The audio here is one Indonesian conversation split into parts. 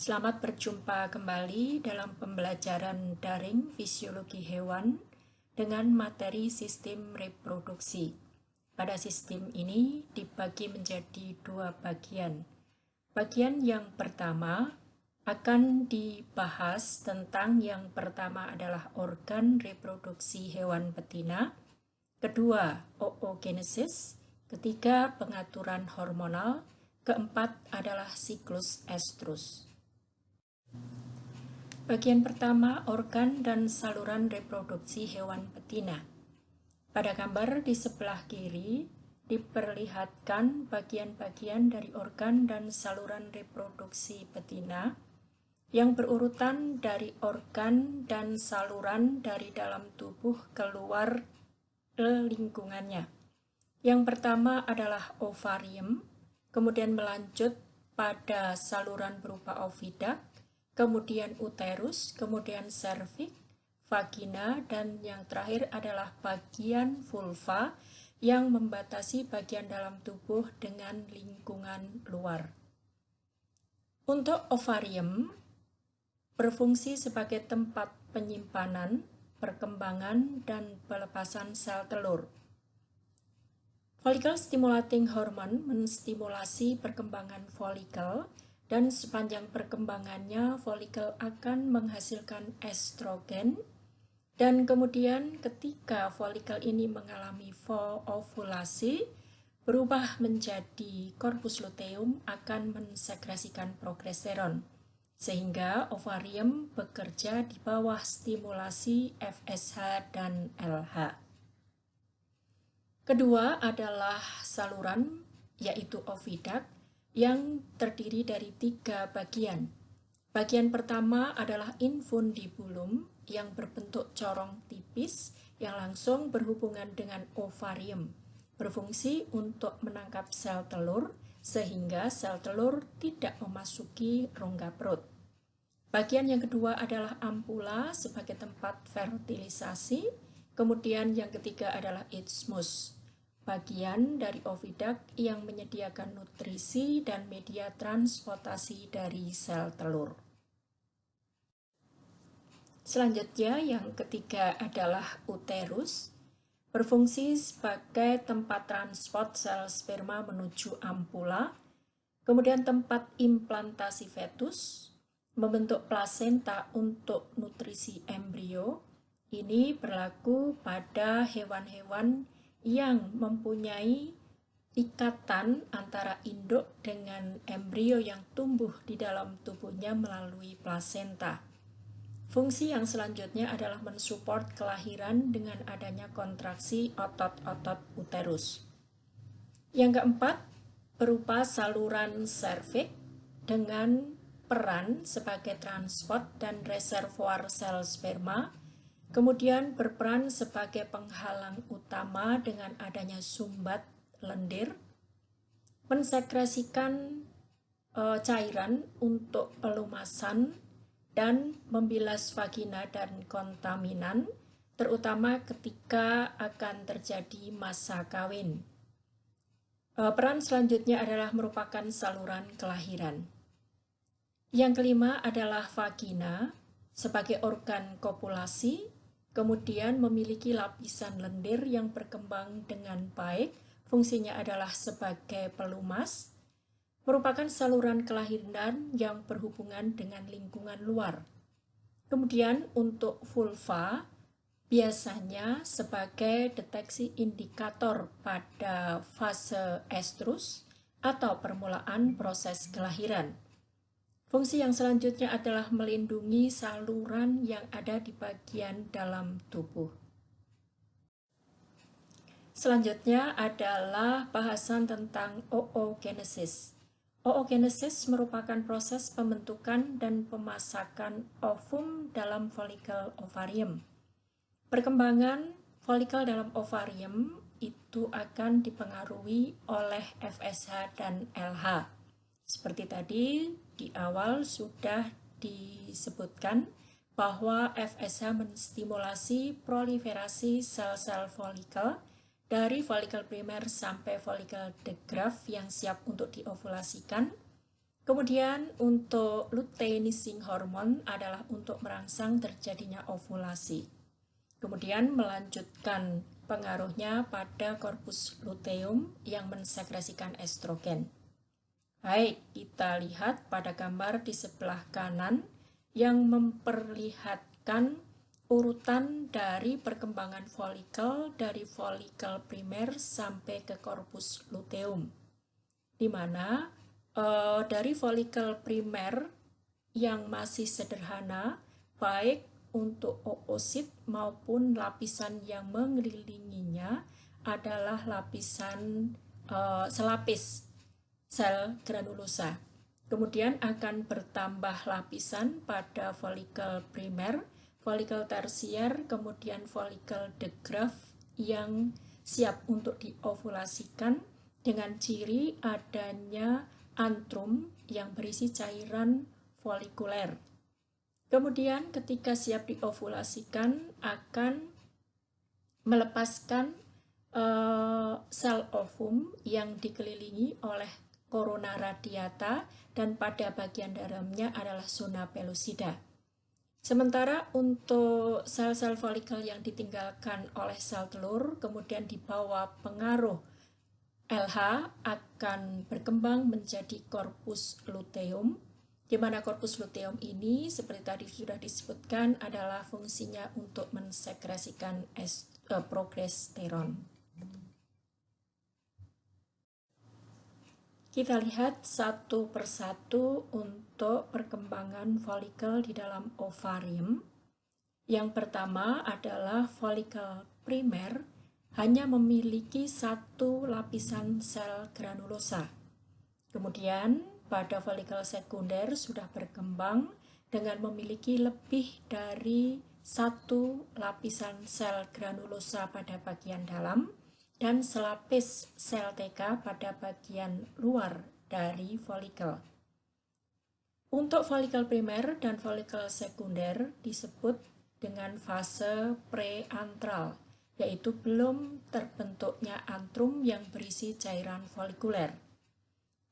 Selamat berjumpa kembali dalam pembelajaran daring fisiologi hewan dengan materi sistem reproduksi. Pada sistem ini dibagi menjadi dua bagian. Bagian yang pertama akan dibahas tentang yang pertama adalah organ reproduksi hewan betina, kedua oogenesis, ketiga pengaturan hormonal, keempat adalah siklus estrus. Bagian pertama, organ dan saluran reproduksi hewan betina. Pada gambar di sebelah kiri, diperlihatkan bagian-bagian dari organ dan saluran reproduksi betina yang berurutan dari organ dan saluran dari dalam tubuh keluar ke lingkungannya. Yang pertama adalah ovarium, kemudian melanjut pada saluran berupa oviduct, kemudian uterus, kemudian serviks, vagina, dan yang terakhir adalah bagian vulva yang membatasi bagian dalam tubuh dengan lingkungan luar. Untuk ovarium, berfungsi sebagai tempat penyimpanan, perkembangan, dan pelepasan sel telur. Follicle stimulating hormone menstimulasi perkembangan folikel, dan sepanjang perkembangannya folikel akan menghasilkan estrogen, dan kemudian ketika folikel ini mengalami ovulasi, berubah menjadi korpus luteum akan mensekresikan progesteron, sehingga ovarium bekerja di bawah stimulasi FSH dan LH. Kedua adalah saluran, yaitu oviduct, yang terdiri dari 3 bagian. Bagian pertama adalah infundibulum yang berbentuk corong tipis yang langsung berhubungan dengan ovarium, berfungsi untuk menangkap sel telur sehingga sel telur tidak memasuki rongga perut. Bagian yang kedua adalah ampula sebagai tempat fertilisasi, kemudian yang ketiga adalah isthmus, bagian dari oviduct yang menyediakan nutrisi dan media transportasi dari sel telur. Selanjutnya, yang ketiga adalah uterus, berfungsi sebagai tempat transport sel sperma menuju ampula, kemudian tempat implantasi fetus, membentuk plasenta untuk nutrisi embrio. Ini berlaku pada hewan-hewan yang mempunyai ikatan antara induk dengan embrio yang tumbuh di dalam tubuhnya melalui plasenta. Fungsi yang selanjutnya adalah mensupport kelahiran dengan adanya kontraksi otot-otot uterus. Yang keempat, berupa saluran serviks dengan peran sebagai transport dan reservoir sel sperma, kemudian berperan sebagai penghalang utama dengan adanya sumbat lendir, mensekresikan cairan untuk pelumasan dan membilas vagina dan kontaminan, terutama ketika akan terjadi masa kawin. Peran selanjutnya adalah merupakan saluran kelahiran. Yang kelima adalah vagina sebagai organ kopulasi, kemudian memiliki lapisan lendir yang berkembang dengan baik, fungsinya adalah sebagai pelumas, merupakan saluran kelahiran yang berhubungan dengan lingkungan luar. Kemudian untuk vulva, biasanya sebagai deteksi indikator pada fase estrus atau permulaan proses kelahiran. Fungsi yang selanjutnya adalah melindungi saluran yang ada di bagian dalam tubuh. Selanjutnya adalah bahasan tentang oogenesis. Oogenesis merupakan proses pembentukan dan pemasakan ovum dalam folikel ovarium. Perkembangan folikel dalam ovarium itu akan dipengaruhi oleh FSH dan LH. Seperti tadi di awal sudah disebutkan bahwa FSH menstimulasi proliferasi sel-sel folikel dari folikel primer sampai folikel degraf yang siap untuk diovulasikan, Kemudian untuk luteinizing hormon adalah untuk merangsang terjadinya ovulasi. Kemudian melanjutkan pengaruhnya pada korpus luteum yang mensekresikan estrogen. Baik, kita lihat pada gambar di sebelah kanan yang memperlihatkan urutan dari perkembangan folikel dari folikel primer sampai ke korpus luteum, di mana dari folikel primer yang masih sederhana, baik untuk oosit maupun lapisan yang mengelilinginya adalah lapisan selapis sel granulosa. Kemudian akan bertambah lapisan pada folikel primer, folikel tersier, kemudian folikel de Graaff yang siap untuk diovulasikan dengan ciri adanya antrum yang berisi cairan folikuler. Kemudian ketika siap diovulasikan akan melepaskan sel ovum yang dikelilingi oleh corona radiata dan pada bagian dalamnya adalah zona pellucida. Sementara untuk sel-sel folikel yang ditinggalkan oleh sel telur kemudian di bawah pengaruh LH akan berkembang menjadi korpus luteum, di mana korpus luteum ini seperti tadi sudah disebutkan adalah fungsinya untuk mensekresikan progesteron. Kita lihat satu persatu untuk perkembangan folikel di dalam ovarium. Yang pertama adalah folikel primer hanya memiliki satu lapisan sel granulosa. Kemudian pada folikel sekunder sudah berkembang dengan memiliki lebih dari satu lapisan sel granulosa pada bagian dalam dan selapis sel TK pada bagian luar dari folikel. Untuk folikel primer dan folikel sekunder disebut dengan fase preantral, yaitu belum terbentuknya antrum yang berisi cairan folikuler.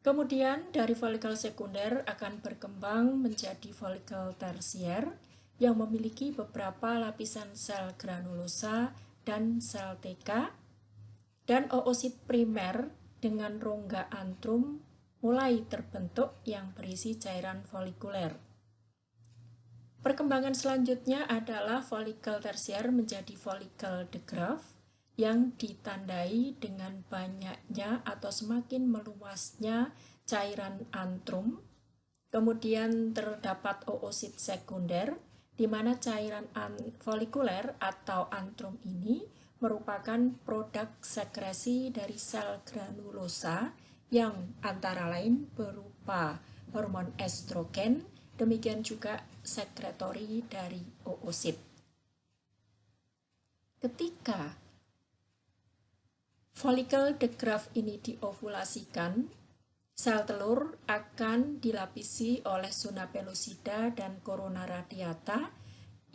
Kemudian dari folikel sekunder akan berkembang menjadi folikel tersier yang memiliki beberapa lapisan sel granulosa dan sel TK, dan oosit primer dengan rongga antrum mulai terbentuk yang berisi cairan folikuler. Perkembangan selanjutnya adalah folikel tersier menjadi folikel de Graaff yang ditandai dengan banyaknya atau semakin meluasnya cairan antrum. Kemudian terdapat oosit sekunder, di mana cairan folikuler atau antrum ini merupakan produk sekresi dari sel granulosa yang antara lain berupa hormon estrogen, demikian juga sekretori dari oosit. Ketika folikel de Graaff ini diovulasikan, sel telur akan dilapisi oleh zona pellucida dan corona radiata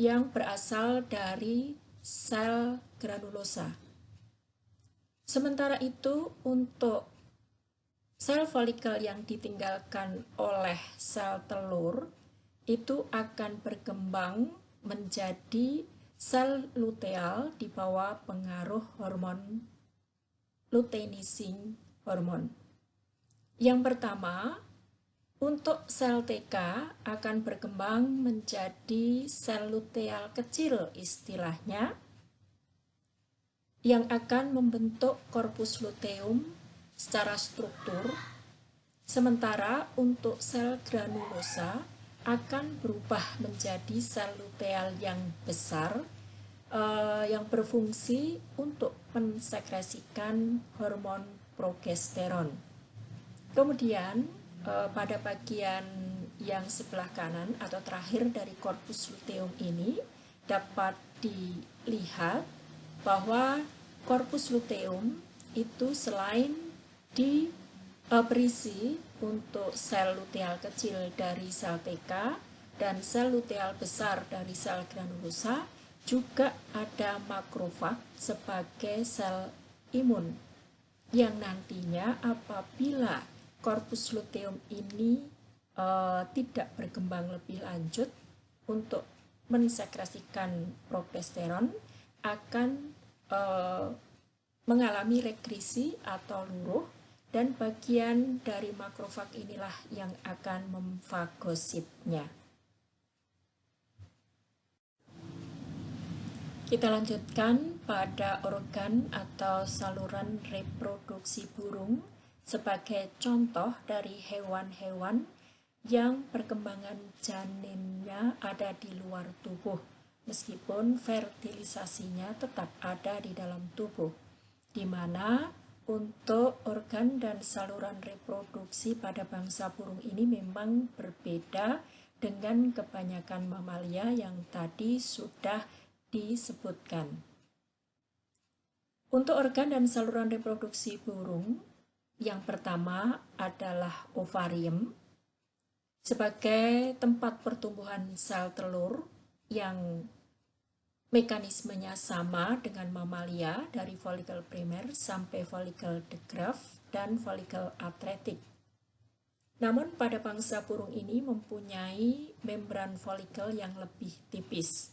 yang berasal dari sel granulosa. Sementara itu, untuk sel folikel yang ditinggalkan oleh sel telur itu akan berkembang menjadi sel luteal di bawah pengaruh hormon luteinizing hormon. Yang pertama, untuk sel TK akan berkembang menjadi sel luteal kecil istilahnya, yang akan membentuk korpus luteum secara struktur. Sementara untuk sel granulosa akan berubah menjadi sel luteal yang besar yang berfungsi untuk mensekresikan hormon progesteron. Kemudian pada bagian yang sebelah kanan atau terakhir dari korpus luteum ini dapat dilihat bahwa korpus luteum itu selain berisi untuk sel luteal kecil dari sel TK dan sel luteal besar dari sel granulosa, juga ada makrofag sebagai sel imun yang nantinya apabila korpus luteum ini tidak berkembang lebih lanjut untuk mensekresikan progesteron akan mengalami regresi atau luruh, dan bagian dari makrofag inilah yang akan memfagositnya. Kita lanjutkan pada organ atau saluran reproduksi burung sebagai contoh dari hewan-hewan yang perkembangan janinnya ada di luar tubuh, meskipun fertilisasinya tetap ada di dalam tubuh, di mana untuk organ dan saluran reproduksi pada bangsa burung ini memang berbeda dengan kebanyakan mamalia yang tadi sudah disebutkan. Untuk organ dan saluran reproduksi burung, yang pertama adalah ovarium, sebagai tempat pertumbuhan sel telur yang mekanismenya sama dengan mamalia dari folikel primer sampai folikel de Graaff dan folikel atretik. Namun pada bangsa burung ini mempunyai membran folikel yang lebih tipis.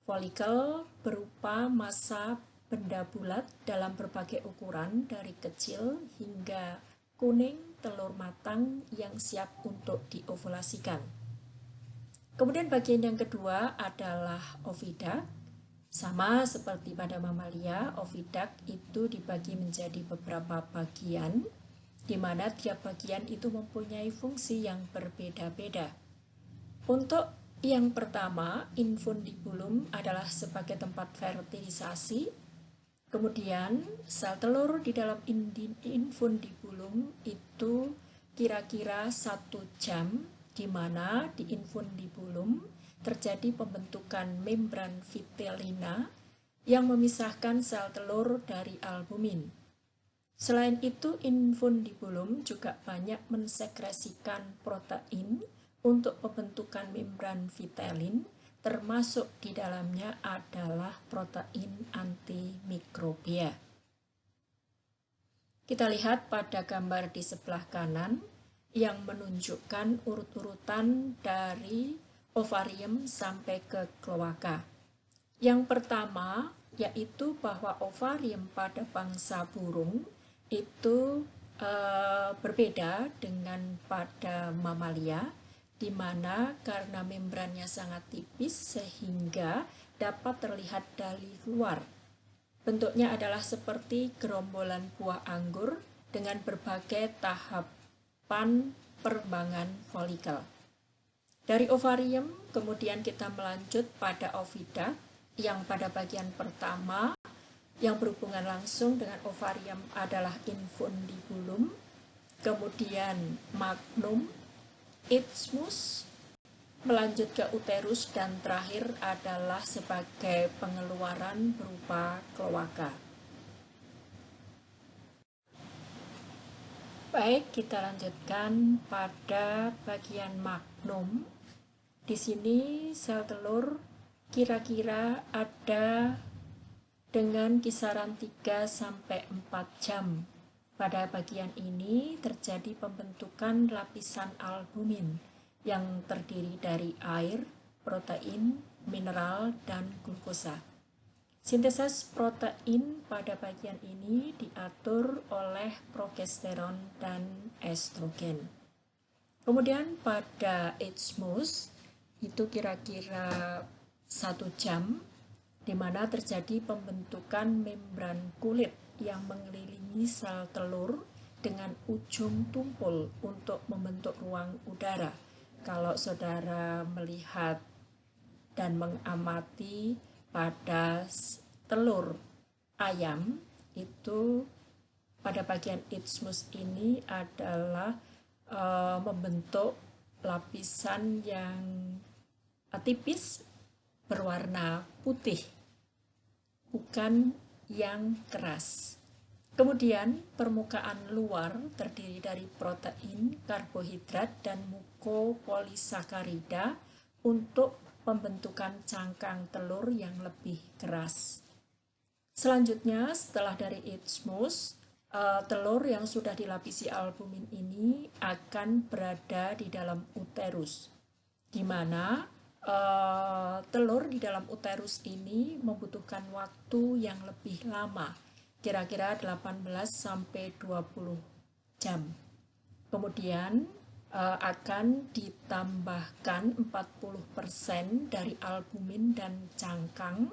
Folikel berupa massa benda bulat dalam berbagai ukuran dari kecil hingga kuning telur matang yang siap untuk diovulasikan. Kemudian bagian yang kedua adalah oviduct. Sama seperti pada mamalia, oviduct itu dibagi menjadi beberapa bagian, di mana tiap bagian itu mempunyai fungsi yang berbeda-beda. Untuk yang pertama, infundibulum adalah sebagai tempat fertilisasi. Kemudian sel telur di dalam infundibulum itu kira-kira 1 jam, di mana di infundibulum terjadi pembentukan membran vitellina yang memisahkan sel telur dari albumin. Selain itu, infundibulum juga banyak mensekresikan protein untuk pembentukan membran vitellin, termasuk di dalamnya adalah protein antimikrobia. Kita lihat pada gambar di sebelah kanan yang menunjukkan urut-urutan dari ovarium sampai ke kloaka. Yang pertama yaitu bahwa ovarium pada bangsa burung itu berbeda dengan pada mamalia, di mana karena membrannya sangat tipis sehingga dapat terlihat dari luar. Bentuknya adalah seperti gerombolan buah anggur dengan berbagai tahapan perkembangan folikel. Dari ovarium kemudian kita melanjut pada oviduct, yang pada bagian pertama yang berhubungan langsung dengan ovarium adalah infundibulum, kemudian magnum, isthmus, melanjut ke uterus, dan terakhir adalah sebagai pengeluaran berupa kloaka. Baik, kita lanjutkan pada bagian magnum. Di sini sel telur kira-kira ada dengan kisaran 3-4 jam. Pada bagian ini terjadi pembentukan lapisan albumin yang terdiri dari air, protein, mineral, dan glukosa. Sintesis protein pada bagian ini diatur oleh progesteron dan estrogen. Kemudian pada isthmus itu kira-kira 1 jam, di mana terjadi pembentukan membran kulit yang mengelilingi sel telur dengan ujung tumpul untuk membentuk ruang udara. Kalau saudara melihat dan mengamati pada telur ayam, itu pada bagian isthmus ini adalah membentuk lapisan yang tipis berwarna putih, bukan yang keras. Kemudian permukaan luar terdiri dari protein, karbohidrat, dan mukopolisakarida untuk pembentukan cangkang telur yang lebih keras. Selanjutnya setelah dari isthmus, telur yang sudah dilapisi albumin ini akan berada di dalam uterus, di mana telur di dalam uterus ini membutuhkan waktu yang lebih lama, kira-kira 18 sampai 20 jam. Kemudian akan ditambahkan 40% dari albumin dan cangkang.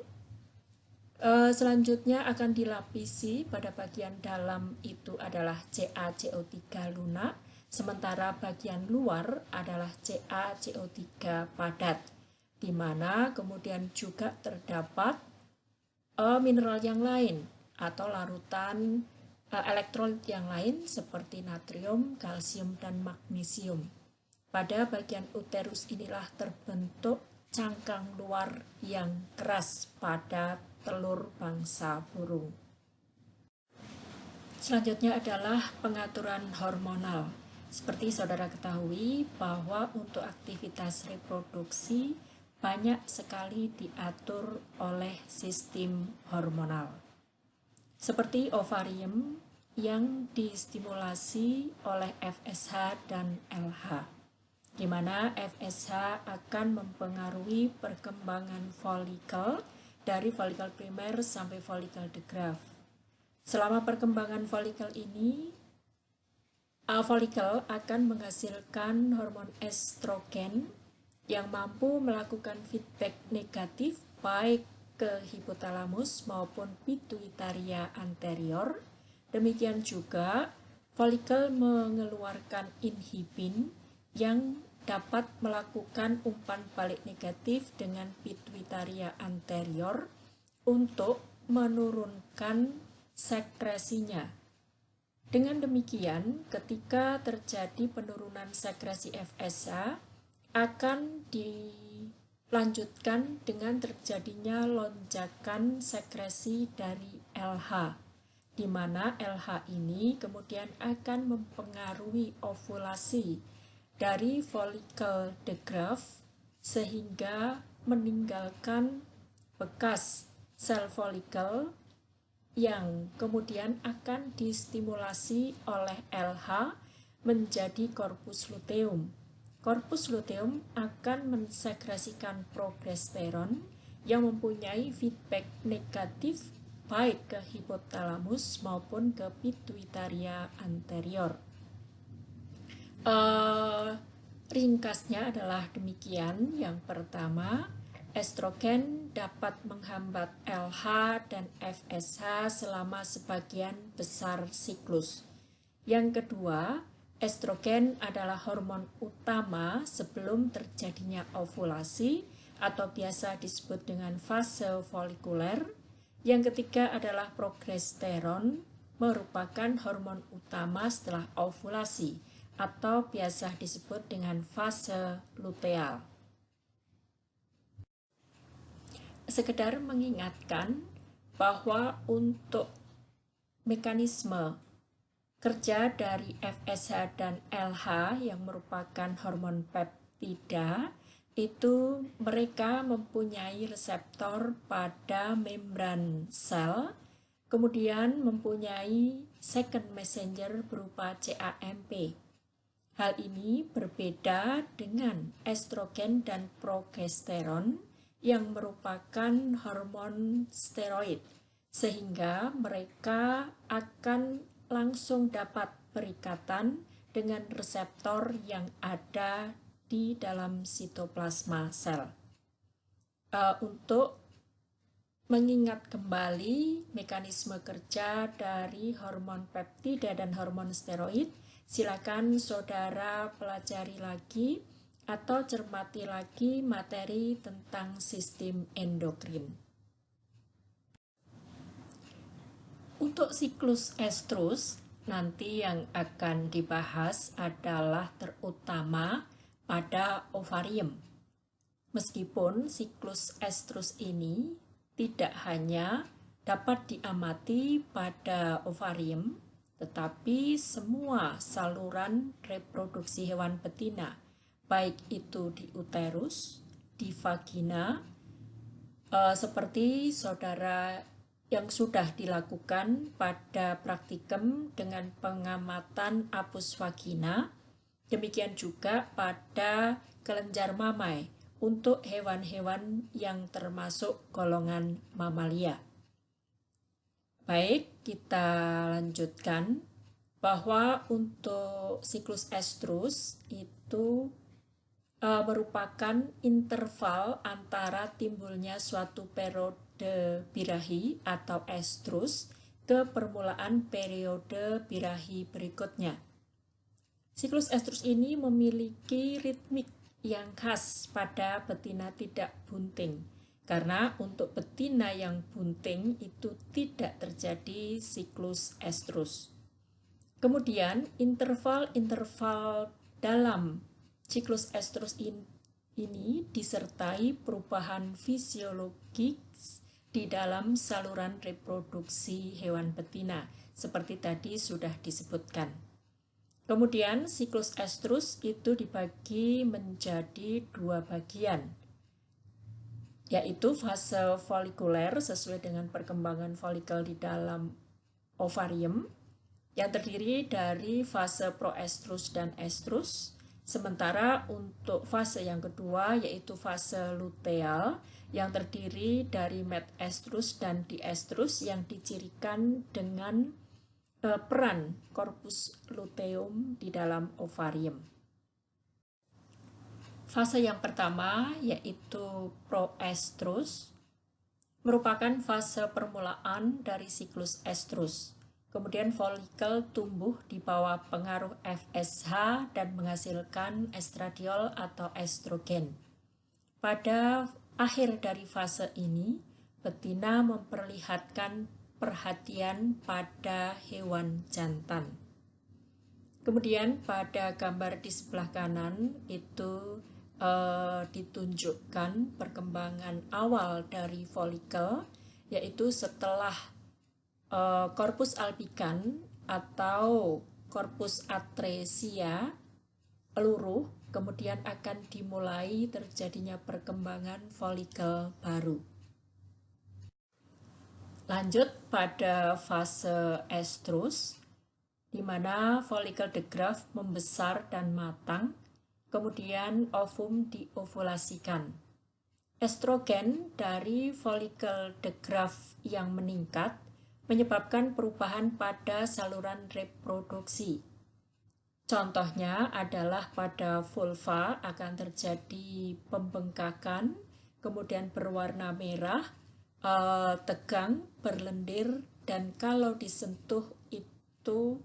Selanjutnya akan dilapisi pada bagian dalam itu adalah CaCO3 lunak, sementara bagian luar adalah CaCO3 padat, di mana kemudian juga terdapat mineral yang lain atau larutan elektrolit yang lain seperti natrium, kalsium, dan magnesium. Pada bagian uterus inilah terbentuk cangkang luar yang keras pada telur bangsa burung. Selanjutnya adalah pengaturan hormonal. Seperti saudara ketahui bahwa untuk aktivitas reproduksi banyak sekali diatur oleh sistem hormonal. Seperti ovarium yang distimulasi oleh FSH dan LH, di mana FSH akan mempengaruhi perkembangan folikel dari folikel primer sampai folikel de Graaff. Selama perkembangan folikel ini, folikel akan menghasilkan hormon estrogen yang mampu melakukan feedback negatif baik ke hipotalamus maupun pituitaria anterior. Demikian juga folikel mengeluarkan inhibin yang dapat melakukan umpan balik negatif dengan pituitaria anterior untuk menurunkan sekresinya. Dengan demikian, ketika terjadi penurunan sekresi FSH, akan dilanjutkan dengan terjadinya lonjakan sekresi dari LH, di mana LH ini kemudian akan mempengaruhi ovulasi dari folikel de Graaff sehingga meninggalkan bekas sel folikel yang kemudian akan distimulasi oleh LH menjadi korpus luteum. Korpus luteum akan mensekresikan progesteron yang mempunyai feedback negatif baik ke hipotalamus maupun ke pituitaria anterior. Ringkasnya adalah demikian. Yang pertama, estrogen dapat menghambat LH dan FSH selama sebagian besar siklus. Yang kedua, estrogen adalah hormon utama sebelum terjadinya ovulasi atau biasa disebut dengan fase folikuler. Yang ketiga adalah progesteron, merupakan hormon utama setelah ovulasi atau biasa disebut dengan fase luteal. Sekedar mengingatkan bahwa untuk mekanisme kerja dari FSH dan LH yang merupakan hormon peptida, itu mereka mempunyai reseptor pada membran sel, kemudian mempunyai second messenger berupa CAMP. Hal ini berbeda dengan estrogen dan progesteron yang merupakan hormon steroid, sehingga mereka akan langsung dapat berikatan dengan reseptor yang ada di dalam sitoplasma sel. Untuk mengingat kembali mekanisme kerja dari hormon peptida dan hormon steroid, silakan saudara pelajari lagi atau cermati lagi materi tentang sistem endokrin. Untuk siklus estrus, nanti yang akan dibahas adalah terutama pada ovarium. Meskipun siklus estrus ini tidak hanya dapat diamati pada ovarium, tetapi semua saluran reproduksi hewan betina, baik itu di uterus, di vagina, seperti saudara yang sudah dilakukan pada praktikum dengan pengamatan apus vagina, demikian juga pada kelenjar mamai untuk hewan-hewan yang termasuk golongan mamalia. Baik, kita lanjutkan bahwa untuk siklus estrus itu merupakan interval antara timbulnya suatu periode birahi atau estrus ke permulaan periode birahi berikutnya. Siklus estrus ini memiliki ritmik yang khas pada betina tidak bunting, karena untuk betina yang bunting itu tidak terjadi siklus estrus. Kemudian interval-interval dalam siklus estrus ini disertai perubahan fisiologis di dalam saluran reproduksi hewan betina, seperti tadi sudah disebutkan. Kemudian siklus estrus itu dibagi menjadi dua bagian, yaitu fase folikuler sesuai dengan perkembangan folikel di dalam ovarium, yang terdiri dari fase proestrus dan estrus. Sementara untuk fase yang kedua yaitu fase luteal yang terdiri dari metestrus dan diestrus yang dicirikan dengan peran corpus luteum di dalam ovarium. Fase yang pertama yaitu proestrus merupakan fase permulaan dari siklus estrus. Kemudian folikel tumbuh di bawah pengaruh FSH dan menghasilkan estradiol atau estrogen. Pada akhir dari fase ini, betina memperlihatkan perhatian pada hewan jantan. Kemudian pada gambar di sebelah kanan itu ditunjukkan perkembangan awal dari folikel, yaitu setelah korpus albikan atau korpus atresia luruh, kemudian akan dimulai terjadinya perkembangan folikel baru. Lanjut pada fase estrus, di mana folikel de Graaff membesar dan matang, kemudian ovum diovulasikan. Estrogen dari folikel de Graaff yang meningkat menyebabkan perubahan pada saluran reproduksi. Contohnya adalah pada vulva akan terjadi pembengkakan, kemudian berwarna merah, tegang, berlendir, dan kalau disentuh itu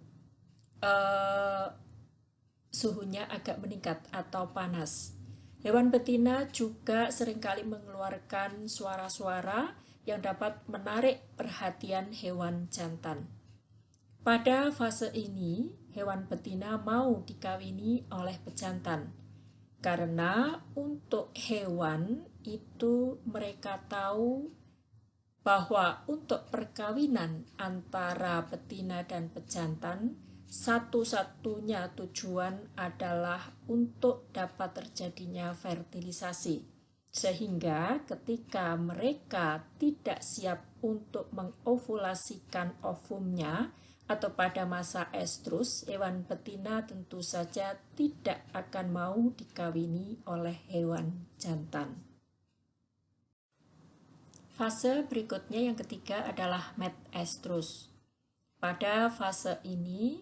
suhunya agak meningkat atau panas. Hewan betina juga seringkali mengeluarkan suara-suara yang dapat menarik perhatian hewan jantan. Pada fase ini, hewan betina mau dikawini oleh pejantan. Karena untuk hewan itu mereka tahu bahwa untuk perkawinan antara betina dan pejantan, satu-satunya tujuan adalah untuk dapat terjadinya fertilisasi. Sehingga ketika mereka tidak siap untuk mengovulasikan ovumnya atau pada masa estrus, hewan betina tentu saja tidak akan mau dikawini oleh hewan jantan. Fase berikutnya yang ketiga adalah metestrus. Pada fase ini,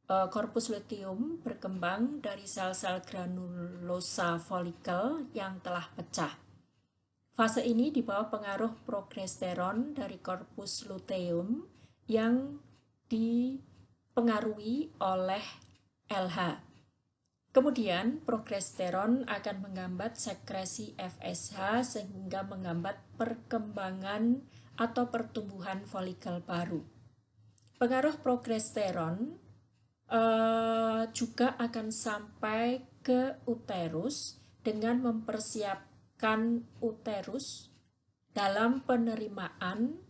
korpus luteum berkembang dari sel-sel granulosa folikel yang telah pecah. Fase ini di bawah pengaruh progesteron dari korpus luteum yang dipengaruhi oleh LH. Kemudian progesteron akan menghambat sekresi FSH sehingga menghambat perkembangan atau pertumbuhan folikel baru. Pengaruh progesteron juga akan sampai ke uterus dengan mempersiapkan uterus dalam penerimaan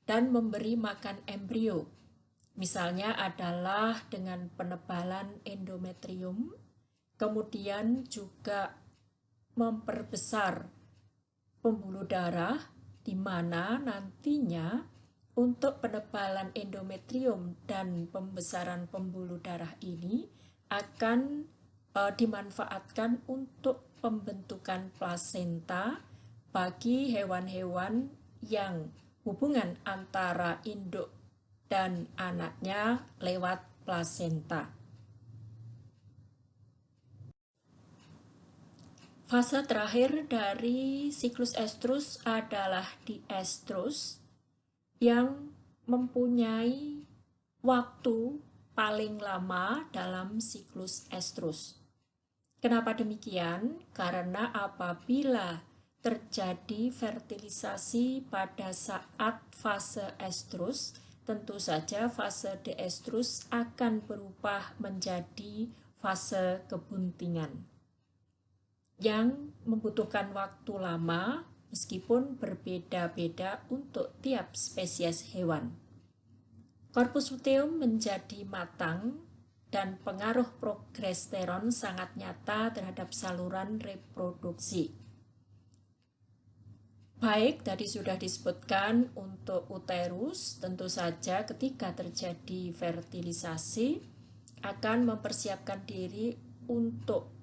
dan memberi makan embrio. Misalnya adalah dengan penebalan endometrium, kemudian juga memperbesar pembuluh darah di mana nantinya Untuk penebalan endometrium dan pembesaran pembuluh darah ini akan dimanfaatkan untuk pembentukan plasenta bagi hewan-hewan yang hubungan antara induk dan anaknya lewat plasenta. Fase terakhir dari siklus estrus adalah diestrus yang mempunyai waktu paling lama dalam siklus estrus. Kenapa demikian? Karena apabila terjadi fertilisasi pada saat fase estrus, tentu saja fase diestrus akan berubah menjadi fase kebuntingan yang membutuhkan waktu lama meskipun berbeda-beda untuk tiap spesies hewan. Korpus luteum menjadi matang dan pengaruh progesteron sangat nyata terhadap saluran reproduksi. Baik, tadi sudah disebutkan untuk uterus, tentu saja ketika terjadi fertilisasi akan mempersiapkan diri untuk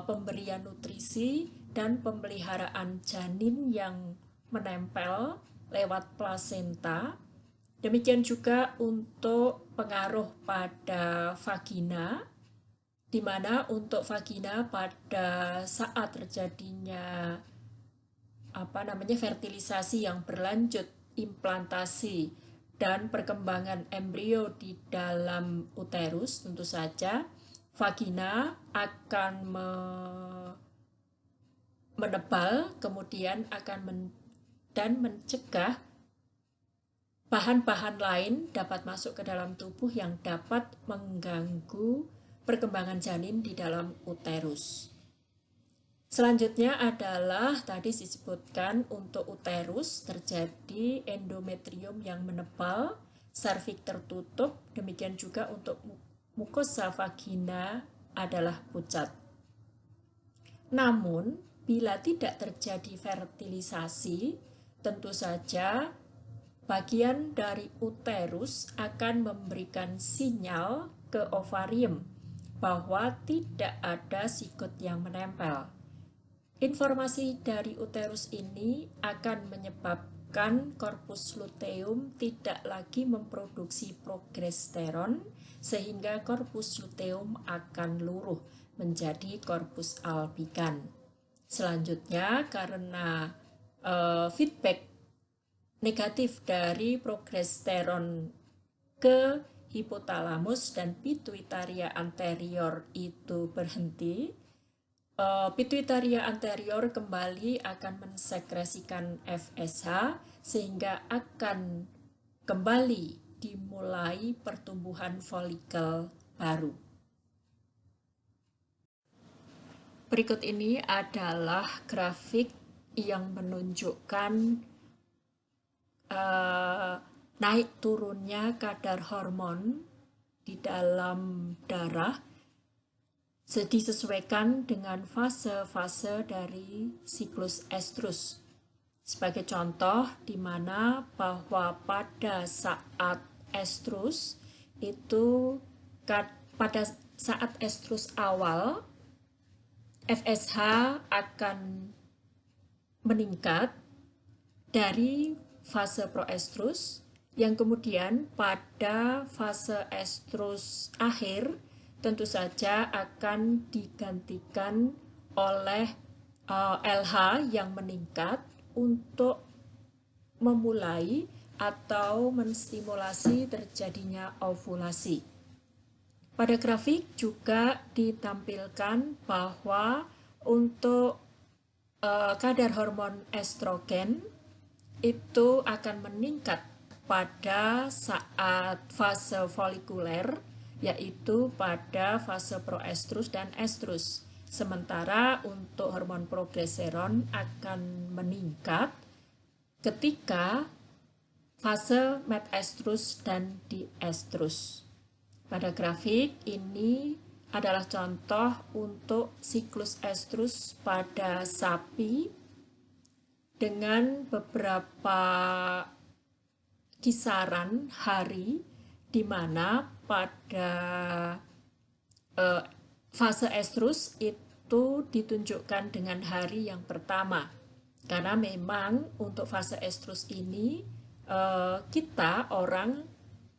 pemberian nutrisi dan pemeliharaan janin yang menempel lewat plasenta. Demikian juga untuk pengaruh pada vagina, di mana untuk vagina pada saat terjadinya fertilisasi yang berlanjut, implantasi dan perkembangan embrio di dalam uterus, tentu saja vagina akan menebal, kemudian akan mencegah bahan-bahan lain dapat masuk ke dalam tubuh yang dapat mengganggu perkembangan janin di dalam uterus. Selanjutnya adalah tadi disebutkan untuk uterus terjadi endometrium yang menebal, serviks tertutup, demikian juga untuk mukosa vagina adalah pucat. Namun, bila tidak terjadi fertilisasi, tentu saja bagian dari uterus akan memberikan sinyal ke ovarium bahwa tidak ada sigut yang menempel. Informasi dari uterus ini akan menyebabkan korpus luteum tidak lagi memproduksi progesteron, sehingga korpus luteum akan luruh menjadi korpus albikan. Selanjutnya, karena feedback negatif dari progesteron ke hipotalamus dan pituitaria anterior itu berhenti, pituitaria anterior kembali akan mensekresikan FSH sehingga akan kembali dimulai pertumbuhan folikel baru. Berikut ini adalah grafik yang menunjukkan naik turunnya kadar hormon di dalam darah disesuaikan dengan fase-fase dari siklus estrus. Sebagai contoh, di mana bahwa pada saat estrus itu pada saat estrus awal FSH akan meningkat dari fase proestrus, yang kemudian pada fase estrus akhir tentu saja akan digantikan oleh LH yang meningkat untuk memulai atau menstimulasi terjadinya ovulasi. Pada grafik juga ditampilkan bahwa untuk kadar hormon estrogen itu akan meningkat pada saat fase folikuler, yaitu pada fase proestrus dan estrus. Sementara untuk hormon progesteron akan meningkat ketika fase metestrus dan diestrus. Pada grafik ini adalah contoh untuk siklus estrus pada sapi dengan beberapa kisaran hari di mana pada fase estrus itu ditunjukkan dengan hari yang pertama. Karena memang untuk fase estrus ini kita orang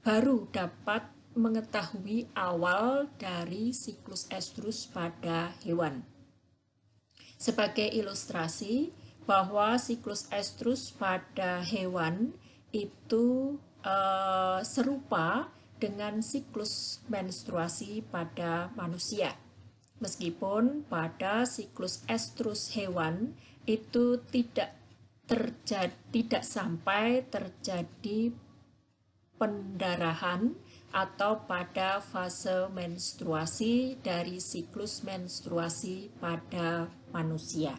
baru dapat mengetahui awal dari siklus estrus pada hewan. Sebagai ilustrasi bahwa siklus estrus pada hewan itu serupa dengan siklus menstruasi pada manusia. Meskipun pada siklus estrus hewan itu tidak sampai terjadi pendarahan atau pada fase menstruasi dari siklus menstruasi pada manusia.